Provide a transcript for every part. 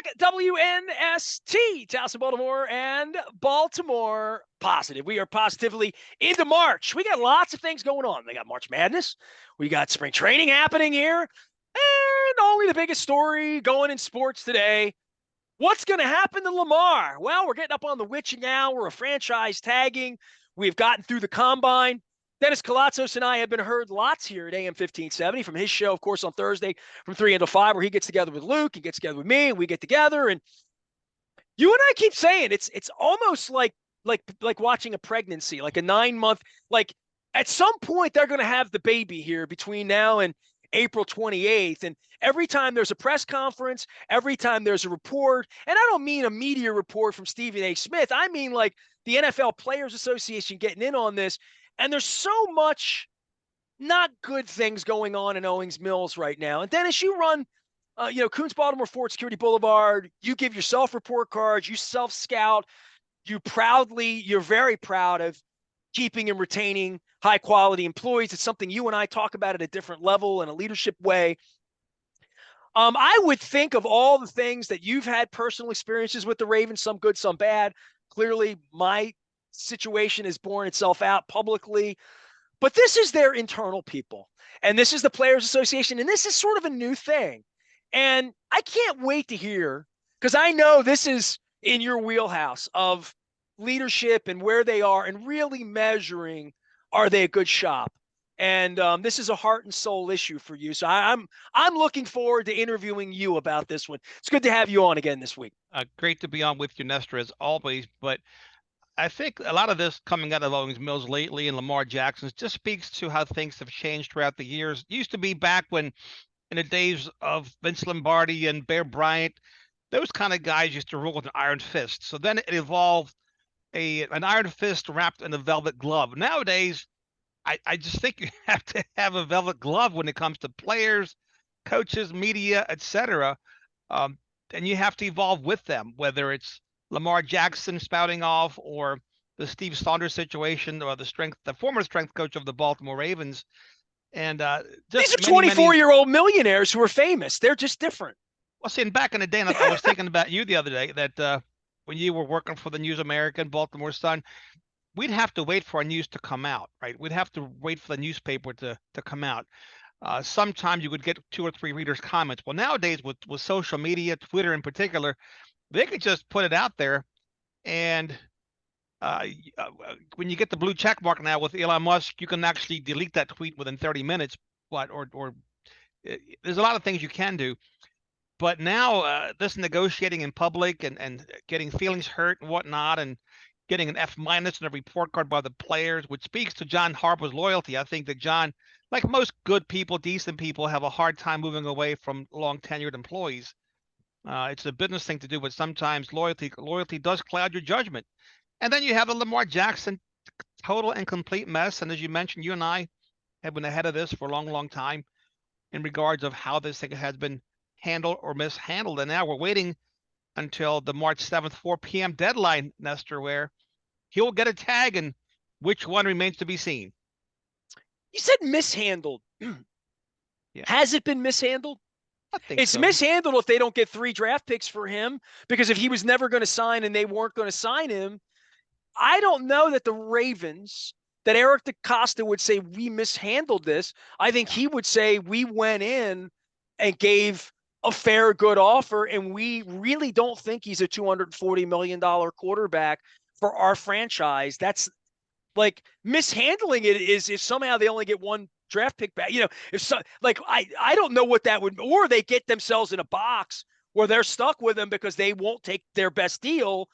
back. WNST, Towson, Baltimore, and Baltimore Positive. We are positively into March. We got lots of things going on. They got March Madness. We got spring training happening here. And only the biggest story going in sports today. What's going to happen to Lamar? Well, we're getting up on the witching hour of franchise tagging. We've gotten through the combine. Dennis Koulatsos and I have been heard lots here at AM 1570 from his show, of course, on Thursday from 3 until 5, where he gets together with Luke, he gets together with me, and we get together. And you and I keep saying it's almost like watching a pregnancy, like a 9-month, like at some point they're going to have the baby here between now and April 28th. And every time there's a press conference, every time there's a report, and I don't mean a media report from Stephen A. Smith. I mean like the NFL Players Association getting in on this. And there's so much not good things going on in Owings Mills right now. And Dennis, you run, Coons Baltimore Ford Security Boulevard. You give yourself report cards. You self-scout. You're very proud of keeping and retaining high-quality employees. It's something you and I talk about at a different level in a leadership way. I would think of all the things that you've had personal experiences with the Ravens, some good, some bad. Clearly, my situation has borne itself out publicly, but this is their internal people, and this is the Players Association, and this is sort of a new thing. And I can't wait to hear, because I know this is in your wheelhouse of leadership and where they are and really measuring, are they a good shop? And this is a heart and soul issue for you. So I'm looking forward to interviewing you about this one. It's good to have you on again this week. Great to be on with you, Nestor, as always. But I think a lot of this coming out of Owings Mills lately and Lamar Jackson just speaks to how things have changed throughout the years. It used to be back when, in the days of Vince Lombardi and Bear Bryant, those kind of guys used to rule with an iron fist. So then it evolved an iron fist wrapped in a velvet glove. Nowadays, I just think you have to have a velvet glove when it comes to players, coaches, media, etc. And you have to evolve with them, whether it's Lamar Jackson spouting off or the Steve Saunders situation or the former strength coach of the Baltimore Ravens. And these are 24-year-old millionaires who are famous. They're just different. Well, see, and back in the day, and I was thinking about you the other day, that when you were working for the News American, Baltimore Sun, we'd have to wait for our news to come out, right? We'd have to wait for the newspaper to come out. Sometimes you would get 2 or 3 readers' comments. Well, nowadays with social media, Twitter in particular, they could just put it out there. And when you get the blue check mark now with Elon Musk, you can actually delete that tweet within 30 minutes. Or there's a lot of things you can do. But now this negotiating in public and getting feelings hurt and whatnot, and getting an F- in a report card by the players, which speaks to John Harbaugh's loyalty. I think that John, like most good people, decent people, have a hard time moving away from long-tenured employees. It's a business thing to do, but sometimes loyalty does cloud your judgment. And then you have the Lamar Jackson total and complete mess. And as you mentioned, you and I have been ahead of this for a long, long time in regards of how this thing has been handled or mishandled. And now we're waiting until the March 7th, 4 p.m. deadline, Nestor, where he'll get a tag, and which one remains to be seen. You said mishandled. Yeah. Has it been mishandled? It's mishandled if they don't get 3 draft picks for him, because if he was never going to sign and they weren't going to sign him, I don't know that the Ravens, that Eric DeCosta would say we mishandled this. I think he would say we went in and gave a fair, good offer, and we really don't think he's a $240 million quarterback for our franchise. That's like mishandling it is if somehow they only get 1 draft pick back. If so, like I don't know what that would, or they get themselves in a box where they're stuck with them because they won't take their best deal.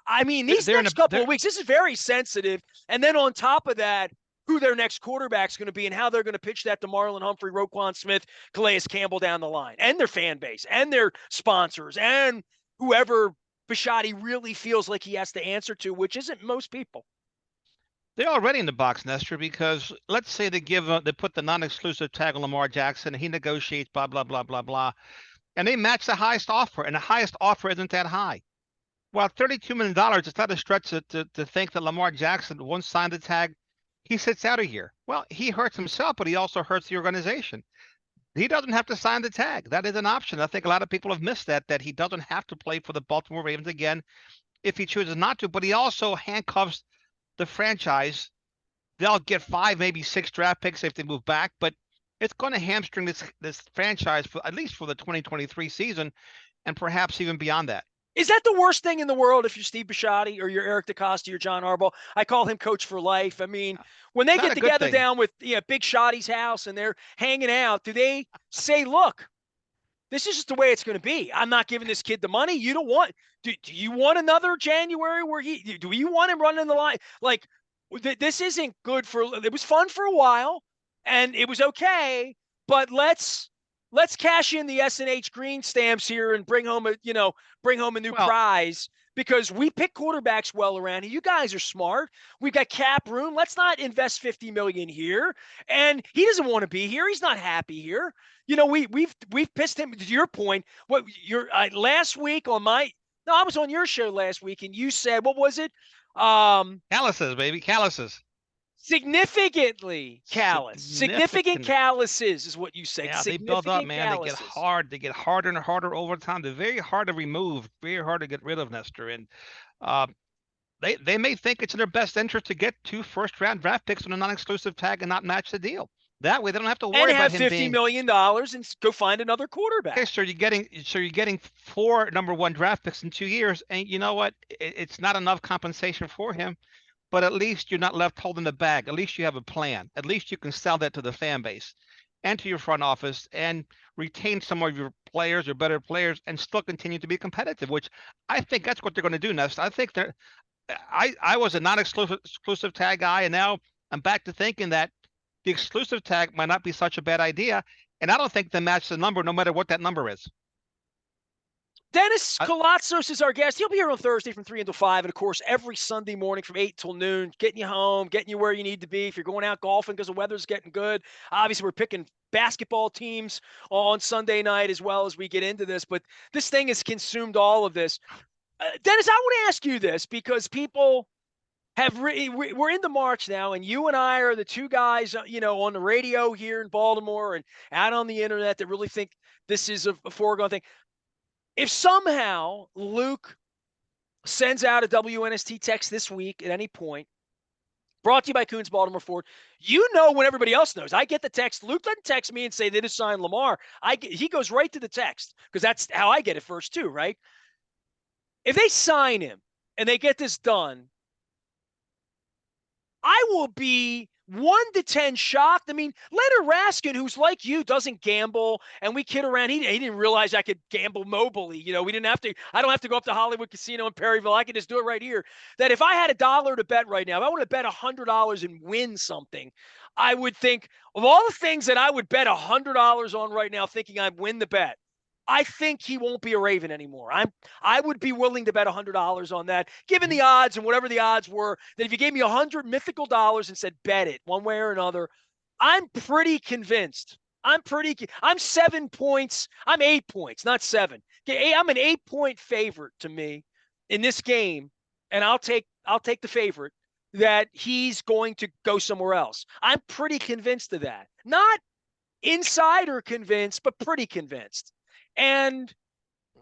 I mean, these next couple of weeks, this is very sensitive. And then on top of that, who their next quarterback's going to be and how they're going to pitch that to Marlon Humphrey, Roquan Smith, Calais Campbell down the line, and their fan base and their sponsors and whoever Bisciotti really feels like he has to answer to, which isn't most people. They're already in the box, Nestor, because let's say they put the non-exclusive tag on Lamar Jackson, and he negotiates, blah, blah, blah, blah, blah, and they match the highest offer, and the highest offer isn't that high. Well, $32 million, it's not a stretch to think that Lamar Jackson, once signed the tag, he sits out a year. Well, he hurts himself, but he also hurts the organization. he doesn't have to sign the tag. That is an option. I think a lot of people have missed that he doesn't have to play for the Baltimore Ravens again if he chooses not to. But he also handcuffs the franchise. They'll get 5, maybe 6 draft picks if they move back, but it's going to hamstring this franchise for at least for the 2023 season, and perhaps even beyond that. Is that the worst thing in the world if you're Steve Bisciotti or you're Eric DeCosta or John Harbaugh? I call him coach for life. I mean, when they get together down with Big Shotty's house and they're hanging out, do they say, look, this is just the way it's going to be. I'm not giving this kid the money. You don't want – do you want another January where do you want him running the line? Like, this isn't good for – it was fun for a while, and it was okay, but let's cash in the S&H green stamps here and bring home a new prize, because we pick quarterbacks well around here. You guys are smart. We've got cap room. Let's not invest $50 million here. And he doesn't want to be here. He's not happy here. We've pissed him. To your point, what you're last week on I was on your show last week, and you said, what was it? Calluses, baby, calluses. Significantly callous. Significant calluses is what you said. Yeah, they build up, man. Calluses. They get hard. They get harder and harder over time. They're very hard to remove, very hard to get rid of, Nestor. And they may think it's in their best interest to get 2 first-round draft picks on a non-exclusive tag and not match the deal. That way, they don't have to worry about him $50 million and go find another quarterback. Okay, so you're getting 4 number 1 draft picks in 2 years, and you know what? It's not enough compensation for him. But at least you're not left holding the bag. At least you have a plan. At least you can sell that to the fan base and to your front office and retain some of your players or better players and still continue to be competitive, which I think that's what they're going to do, Nest. I think I was a non-exclusive tag guy, and now I'm back to thinking that the exclusive tag might not be such a bad idea. And I don't think they match the number no matter what that number is. Dennis Koulatsos is our guest. He'll be here on Thursday from 3 until 5. And, of course, every Sunday morning from 8 till noon, getting you home, getting you where you need to be. If you're going out golfing because the weather's getting good. Obviously, we're picking basketball teams on Sunday night as well as we get into this. But this thing has consumed all of this. Dennis, I want to ask you this because people have we're into March now, and you and I are the 2 guys, on the radio here in Baltimore and out on the internet that really think this is a foregone thing. If somehow Luke sends out a WNST text this week at any point, brought to you by Coons Baltimore Ford, when everybody else knows. I get the text. Luke doesn't text me and say they just signed Lamar. He goes right to the text because that's how I get it first too, right? If they sign him and they get this done, I will be 1 to 10 shocked. I mean, Leonard Raskin, who's like you, doesn't gamble, and we kid around. He didn't realize I could gamble mobily. We didn't have to. I don't have to go up to Hollywood Casino in Perryville. I can just do it right here. That if I had $1 to bet right now, if I want to bet $100 and win something, I would think of all the things that I would bet $100 on right now, thinking I'd win the bet. I think he won't be a Raven anymore. I would be willing to bet $100 on that, given the odds and whatever the odds were, that if you gave me $100 mythical dollars and said bet it one way or another, I'm pretty convinced. I'm 7 points. I'm 8 points, not 7. Okay, I'm an 8-point favorite to me in this game, and I'll take the favorite that he's going to go somewhere else. I'm pretty convinced of that. Not insider convinced, but pretty convinced. And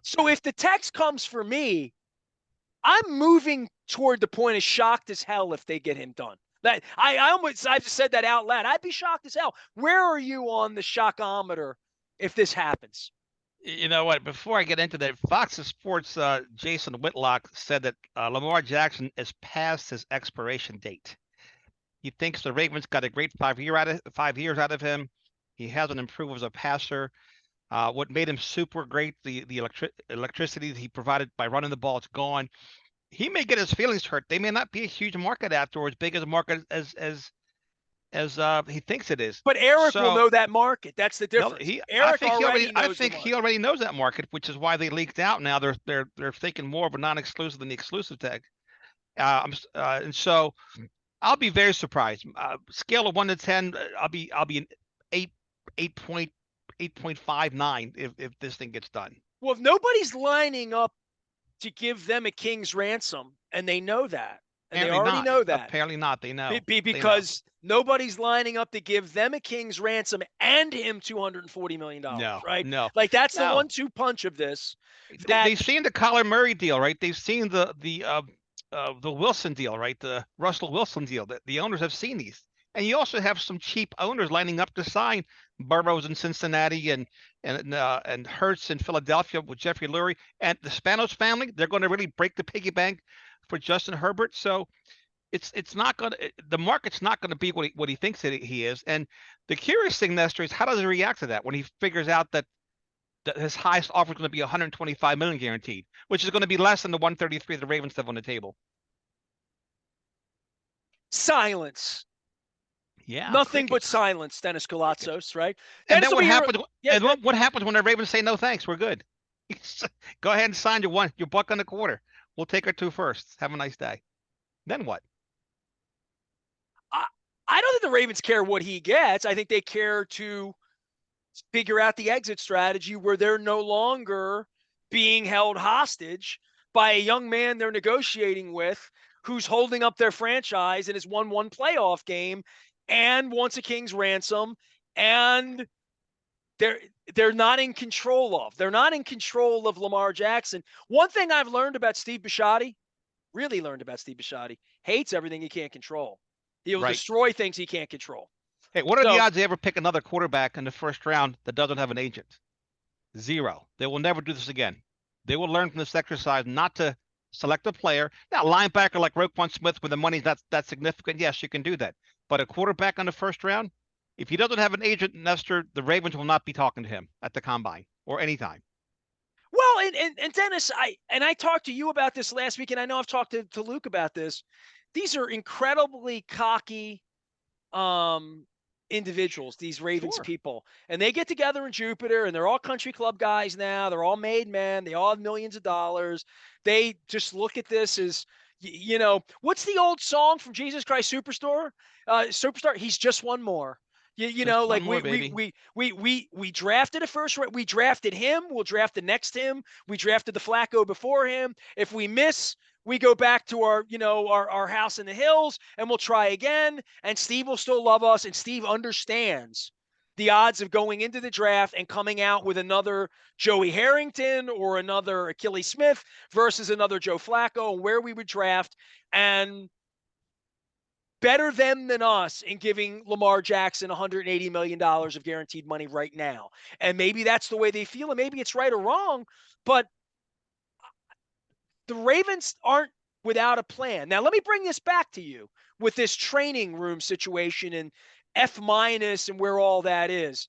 so if the text comes for me, I'm moving toward the point of shocked as hell if they get him done. That I've just said that out loud. I'd be shocked as hell. Where are you on the shockometer if this happens? You know what? Before I get into that, Fox Sports Jason Whitlock said that Lamar Jackson is past his expiration date. He thinks the Ravens got a great 5 years out of him. He hasn't improved as a passer. What made him super great, the electricity that he provided by running the ball, it's gone. He may get his feelings hurt. They may not be a huge market after, or as big as a market as he thinks it is. But Eric will know that market. That's the difference. I think he already knows that market, which is why they leaked out. Now they're thinking more of a non-exclusive than the exclusive tag. And so I'll be very surprised. Scale of 1 to 10, I'll be an 8.59 if this thing gets done. Well, if nobody's lining up to give them a king's ransom, and they know that, And they Apparently already not. know that. Apparently not. They know. They know. Because nobody's lining up to give them a king's ransom and him $240 million, No, right? no, Like that's the no. 1-2 punch of this. They've seen the Kyler Murray deal, right? They've seen the Wilson deal, right? The Russell Wilson deal. The owners have seen these, and you also have some cheap owners lining up to sign Burrows in Cincinnati and Hurts in Philadelphia with Jeffrey Lurie and the Spanos family. They're going to really break the piggy bank for Justin Herbert. So it's not going to the market's not going to be what he thinks that he is. And the curious thing, Nestor, is how does he react to that when he figures out that his highest offer is going to be 125 million guaranteed, which is going to be less than the 133 the Ravens have on the table. Silence. Yeah, nothing but silence, Dennis Koulatsos, right? And then what happens? And what happens when the Ravens say no thanks? We're good. Go ahead and sign your buck on the quarter. We'll take our 2 firsts. Have a nice day. Then what? I don't think the Ravens care what he gets. I think they care to figure out the exit strategy where they're no longer being held hostage by a young man they're negotiating with who's holding up their franchise and has won 1 playoff game and wants a king's ransom, and they're not in control of. They're not in control of Lamar Jackson. One thing I've learned about Steve Bisciotti, really learned about Steve Bisciotti, hates everything he can't control. He'll destroy things he can't control. Hey, what are the odds they ever pick another quarterback in the first round that doesn't have an agent? 0. They will never do this again. They will learn from this exercise not to select a player. Now, linebacker like Roquan Smith, when the money's not that significant, yes, you can do that. But a quarterback on the first round, if he doesn't have an agent, Nestor, the Ravens will not be talking to him at the combine or anytime. Well, and Dennis, I talked to you about this last week, and I know I've talked to Luke about this. These are incredibly cocky individuals, these Ravens people. And they get together in Jupiter, and they're all country club guys now. They're all made men. They all have millions of dollars. They just look at this as, what's the old song from Jesus Christ Superstar? He's just one more. We drafted a first round. We drafted him. We'll draft the next him. We drafted the Flacco before him. If we miss, we go back to our house in the hills and we'll try again. And Steve will still love us. And Steve understands the odds of going into the draft and coming out with another Joey Harrington or another Achilles Smith versus another Joe Flacco, and where we would draft. And better them than us in giving Lamar Jackson $180 million of guaranteed money right now. And maybe that's the way they feel, and maybe it's right or wrong, but the Ravens aren't without a plan. Now, let me bring this back to you with this training room situation and F- and where all that is.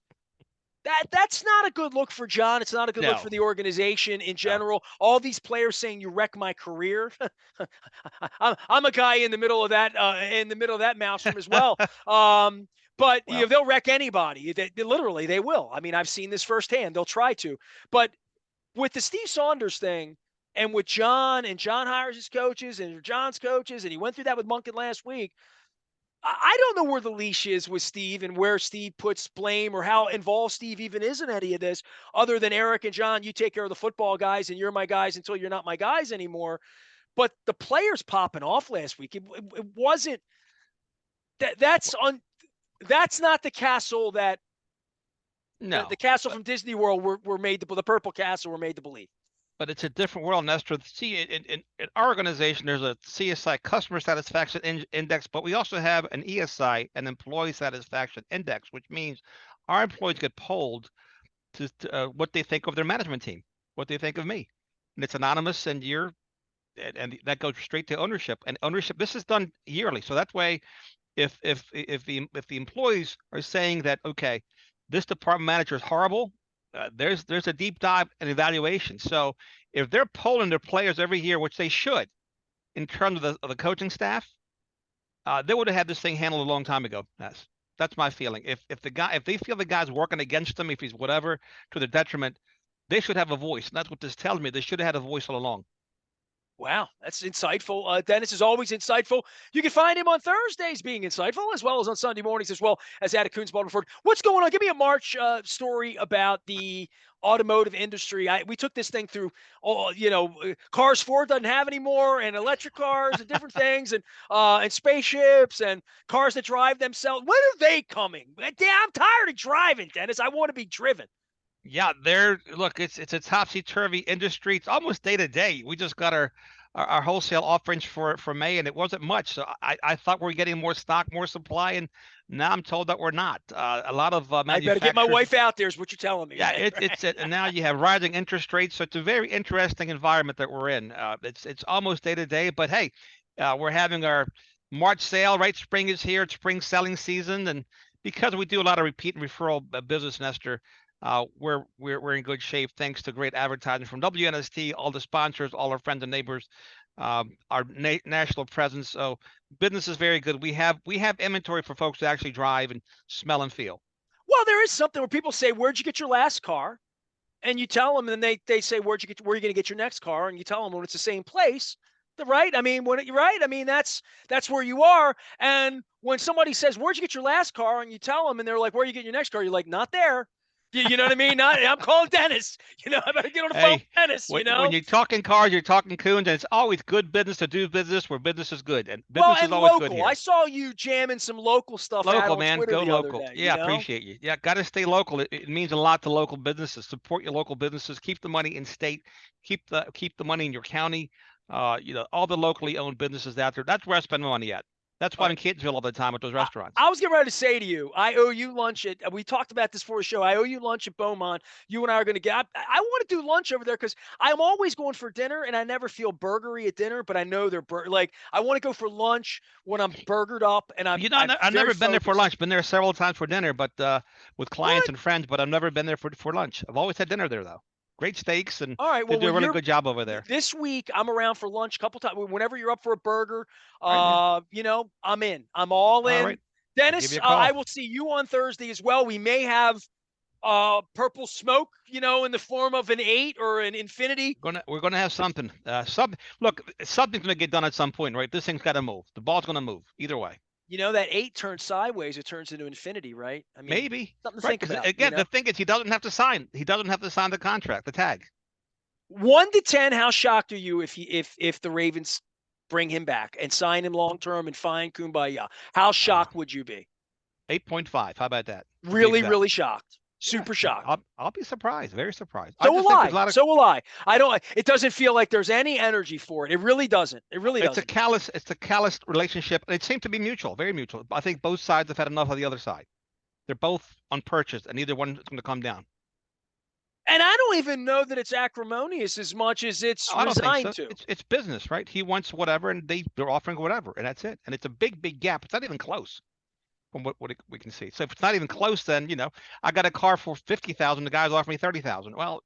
That's not a good look for John. It's not a good look for the organization in general. All these players saying you wreck my career. I'm a guy in the middle of that maelstrom as well. But they'll wreck anybody. Literally, they will. I mean, I've seen this firsthand. They'll try to. But with the Steve Saunders thing, and with John, and John hires his coaches, and John's coaches, and he went through that with Monken last week. I don't know where the leash is with Steve and where Steve puts blame or how involved Steve even is in any of this, other than Eric and John, you take care of the football guys and you're my guys until you're not my guys anymore. But the players popping off last week, it wasn't that's not the castle that the castle from Disney World were made to, the purple castle were made to believe. But it's a different world, Nestor. See, in our organization, there's a CSI, Customer Satisfaction Index, but we also have an ESI, an Employee Satisfaction Index, which means our employees get polled to what they think of their management team, what they think of me. And it's anonymous, and that goes straight to ownership. And ownership, this is done yearly. So that way, if the employees are saying that, okay, this department manager is horrible, there's a deep dive and evaluation. So if they're polling their players every year, which they should, in terms of the coaching staff, they would have had this thing handled a long time ago. That's my feeling. If they feel the guy's working against them, if he's whatever to their detriment, they should have a voice. And that's what this tells me. They should have had a voice all along. Wow, that's insightful. Dennis is always insightful. You can find him on Thursdays being insightful, as well as on Sunday mornings, as well as at Coons Baltimore. What's going on? Give me a March story about the automotive industry. We took this thing through, cars Ford doesn't have anymore, and electric cars and different things, and spaceships and cars that drive themselves. When are they coming? Damn, I'm tired of driving, Dennis. I want to be driven. Yeah, look, it's a topsy-turvy industry. It's almost day to day. We just got our wholesale offerings for May, and it wasn't much. So I thought we were getting more stock, more supply, and now I'm told that we're not. A lot of I better get my manufacturers. wife out there, is what you're telling me. Yeah, Right? and now you have rising interest rates, so it's a very interesting environment that we're in. It's almost day to day, but hey, we're having our March sale, right? Spring is here. It's spring selling season, and because we do a lot of repeat and referral business, Nestor, we're in good shape thanks to great advertising from WNST, all the sponsors, all our friends and neighbors, our national presence. So business is very good. We have inventory for folks to actually drive and smell and feel. Well, there is something where people say, "Where'd you get your last car?" And you tell them, and they say, where are you going to get your next car? And you tell them when it's the same place, right? I mean, when you're right, I mean that's where you are. And when somebody says, "Where'd you get your last car?" and you tell them, and they're like, "Where are you getting your next car?" You're like, "Not there." You know what I mean? Not. I'm calling Dennis. I better get on the phone with Dennis. When you're talking cars, you're talking Coons, and it's always good business to do business where business is good, and Well, business is and always good local. here. I saw you jamming some local stuff out Local, on man, Twitter go the other local. day. Yeah, appreciate you. Yeah, got to stay local. It means a lot to local businesses. Support your local businesses. Keep the money in state. Keep the money in your county. All the locally owned businesses out there. That's where I spend my money at. That's why I'm in Catonsville all the time at those restaurants. I was getting ready to say to you, I owe you lunch at. We talked about this before the show. I owe you lunch at Beaumont. You and I are going to get. I want to do lunch over there because I'm always going for dinner, and I never feel burgery at dinner. But I know they're like I want to go for lunch when I'm burgered up, and I've never been there for lunch. Been there several times for dinner, but with clients and friends. But I've never been there for lunch. I've always had dinner there though. Great steaks, and all right, well, they do a really good job over there. This week, I'm around for lunch a couple times. Whenever you're up for a burger, Right, I'm in. I'm all in. Right. Dennis, I will see you on Thursday as well. We may have purple smoke, in the form of an 8 or an infinity. We're gonna have something. Look, something's gonna get done at some point, right? This thing's got to move. The ball's gonna move either way. That 8 turns sideways, it turns into infinity, right? I mean, maybe something to think about. Again, the thing is, he doesn't have to sign. He doesn't have to sign the contract, the tag. 1 to 10, how shocked are you if the Ravens bring him back and sign him long term and find Kumbaya? How shocked would you be? 8.5. How about that? Really, really shocked. Super shocked. I'll be surprised. Very surprised. So will I. So will I. It doesn't feel like there's any energy for it. It really doesn't. It really doesn't. It's a callous relationship. It seemed to be mutual, very mutual. I think both sides have had enough of the other side. They're both unpurchased, and neither one is going to come down. And I don't even know that it's acrimonious as much as it's resigned to. It's business, right? He wants whatever, and they're offering whatever, and that's it. And it's a big, big gap. It's not even close from what we can see. So if it's not even close, then I got a car for $50,000. The guy's offering me $30,000. Well,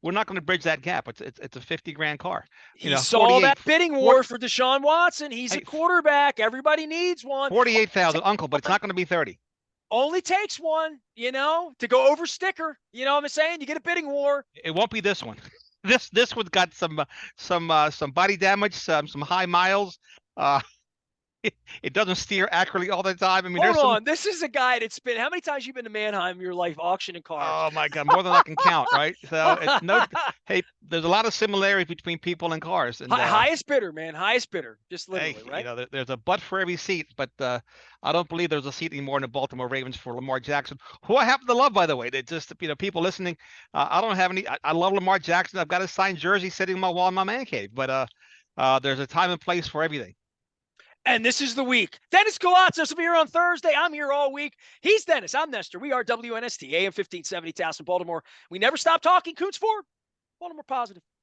we're not going to bridge that gap. It's a $50,000 car. He saw that bidding war for DeSean Watson. He's a quarterback. Everybody needs one. 48,000, uncle, but it's not going to be 30. Only takes one, to go over sticker. You know what I'm saying? You get a bidding war. It won't be this one. This one's got some body damage, some high miles. It doesn't steer accurately all the time. I mean, hold on. This is a guy that's been. How many times you been to Manheim in your life auctioning cars? Oh my God, more than I can count, right? So it's hey, there's a lot of similarities between people and cars. And highest bidder, man, highest bidder, just literally, right? There's a butt for every seat, but I don't believe there's a seat anymore in the Baltimore Ravens for Lamar Jackson, who I happen to love, by the way. They just, people listening. I don't have any. I love Lamar Jackson. I've got a signed jersey sitting on my wall in my man cave, but there's a time and place for everything. And this is the week. Dennis Koulatsos will be here on Thursday. I'm here all week. He's Dennis. I'm Nestor. We are WNST, AM 1570, Towson, Baltimore. We never stop talking. Coons Ford, Baltimore positive.